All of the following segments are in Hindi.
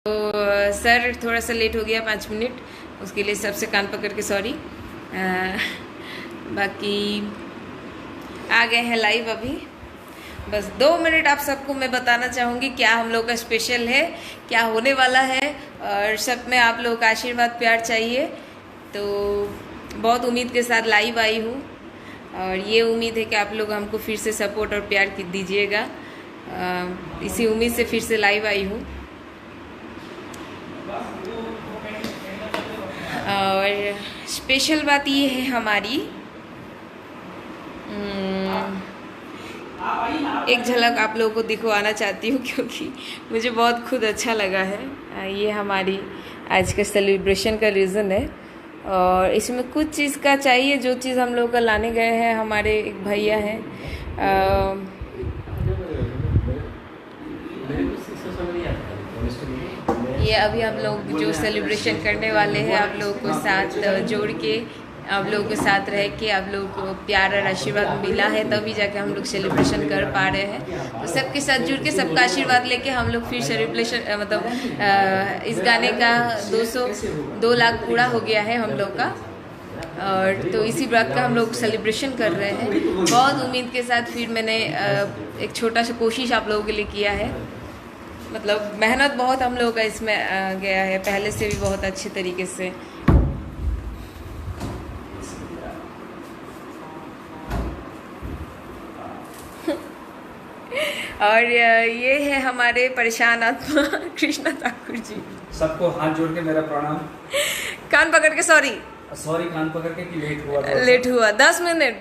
तो सर थोड़ा सा लेट हो गया 5 मिनट, उसके लिए सबसे कान पकड़ के सॉरी। बाकी आ गए हैं लाइव अभी। बस 2 मिनट आप सबको मैं बताना चाहूँगी क्या हम लोग का स्पेशल है, क्या होने वाला है, और सब में आप लोगों का आशीर्वाद प्यार चाहिए। तो बहुत उम्मीद के साथ लाइव आई हूँ और ये उम्मीद है कि आप लोग हमको फिर से सपोर्ट और प्यार दीजिएगा। इसी उम्मीद से फिर से लाइव आई हूँ। और स्पेशल बात ये है हमारी, एक झलक आप लोगों को दिखवाना चाहती हूँ क्योंकि मुझे बहुत खुद अच्छा लगा है। ये हमारी आज का सेलिब्रेशन का रीज़न है और इसमें कुछ चीज़ का चाहिए, जो चीज़ हम लोग का लाने गए हैं हमारे एक भैया हैं। ये अभी हम लोग जो सेलिब्रेशन करने वाले हैं आप लोगों को साथ जोड़ के, आप लोगों के साथ रह के, आप लोगों को प्यार और आशीर्वाद मिला है तभी जाके हम लोग सेलिब्रेशन कर पा रहे हैं। तो सबके साथ जुड़ के सबका आशीर्वाद लेके हम लोग फिर सेलिब्रेशन मतलब इस गाने का 2 लाख पूरा हो गया है हम लोग का, और तो इसी बात का हम लोग सेलिब्रेशन कर रहे हैं। बहुत उम्मीद के साथ फिर मैंने एक छोटा सा कोशिश आप लोगों के लिए किया है। मतलब मेहनत बहुत हम लोगों का इसमें गया है, पहले से भी बहुत अच्छे तरीके से। और ये है हमारे परेशान आत्मा कृष्णा ठाकुर जी। सबको हाथ जोड़ के मेरा प्रणाम। कान पकड़ के सॉरी कान पकड़ के कि लेट हुआ 10 मिनट।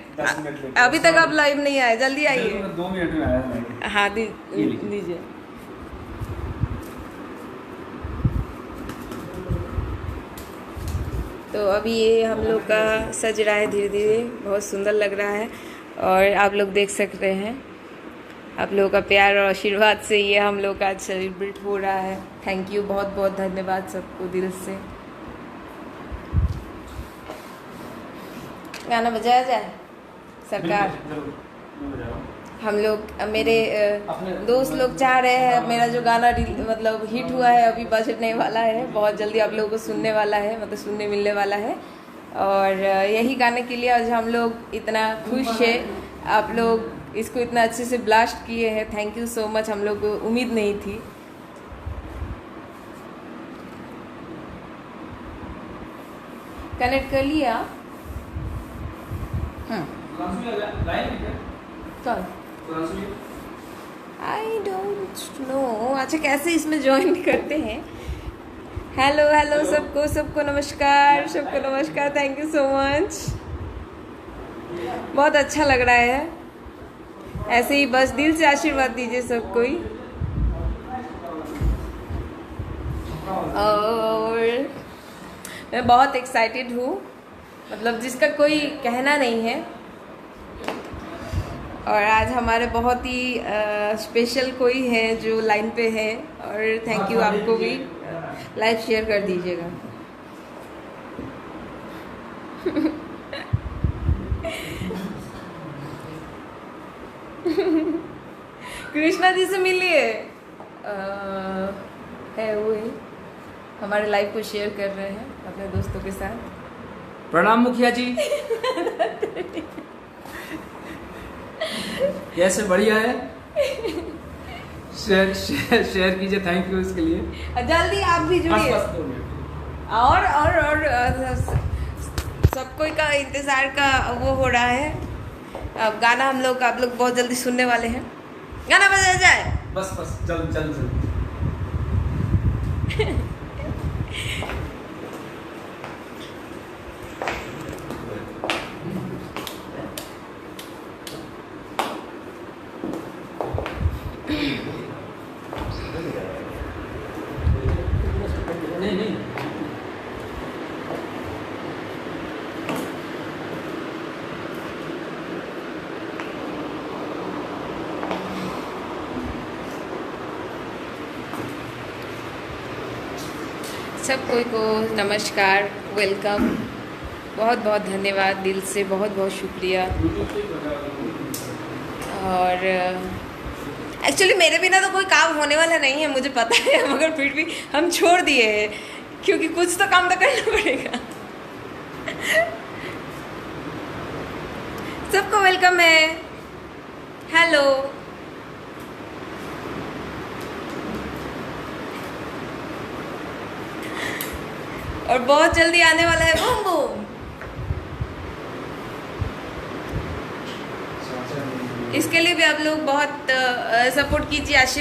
अभी तक आप लाइव नहीं आए, जल्दी आइए। 2 मिनट में आया। हाँ दीजिए। तो अभी ये हम लोग का सज रहा है धीरे धीरे, बहुत सुंदर लग रहा है और आप लोग देख सकते हैं। आप लोगों का प्यार और आशीर्वाद से ये हम लोग का आज सेलिब्रेट हो रहा है। थैंक यू, बहुत बहुत धन्यवाद सबको दिल से। गाना बजाया जाए सरकार। हम लोग मेरे दोस्त लोग चाह रहे हैं मेरा जो गाना मतलब हिट हुआ है अभी बजने वाला है, बहुत जल्दी आप लोगों को सुनने वाला है, मतलब सुनने मिलने वाला है। और यही गाने के लिए आज हम लोग इतना खुश है। आप लोग इसको इतना अच्छे से ब्लास्ट किए हैं, थैंक यू सो मच। हम लोग को उम्मीद नहीं थी। कनेक्ट कर लिया कौन? I don't know. अच्छा कैसे इसमें ज्वाइन करते हैं? हेलो हेलो सबको नमस्कार, सबको नमस्कार। थैंक यू सो मच, बहुत अच्छा लग रहा है। ऐसे ही बस दिल से आशीर्वाद दीजिए सब कोई। और मैं बहुत एक्साइटेड हूँ, मतलब जिसका कोई कहना नहीं है। और आज हमारे बहुत ही स्पेशल कोई है जो लाइन पे है, और थैंक यू। आपको भी लाइव शेयर कर दीजिएगा। कृष्णा जी से मिलिए। है वो ही हमारे लाइव को शेयर कर रहे हैं अपने दोस्तों के साथ। प्रणाम मुखिया जी। कैसे? बढ़िया है। शेयर कीजिए। थैंक यू इसके लिए। जल्दी आप भी जुड़िए। और सबको का इंतजार का वो हो रहा है। अब गाना हम लोग आप लोग बहुत जल्दी सुनने वाले हैं। गाना बजाया जाए। बस चल। नहीं सब कोई को नमस्कार, वेलकम। बहुत बहुत धन्यवाद दिल से, बहुत बहुत शुक्रिया। और एक्चुअली मेरे बिना तो कोई काम होने वाला नहीं है, मुझे पता है, मगर फिर भी हम छोड़ दिए हैं क्योंकि कुछ तो काम तो करना पड़ेगा। सबको वेलकम है, हेलो। और बहुत जल्दी आने वाला है बूम बूम। इसके लिए भी आप लोग बहुत सपोर्ट कीजिए, आशीर्वाद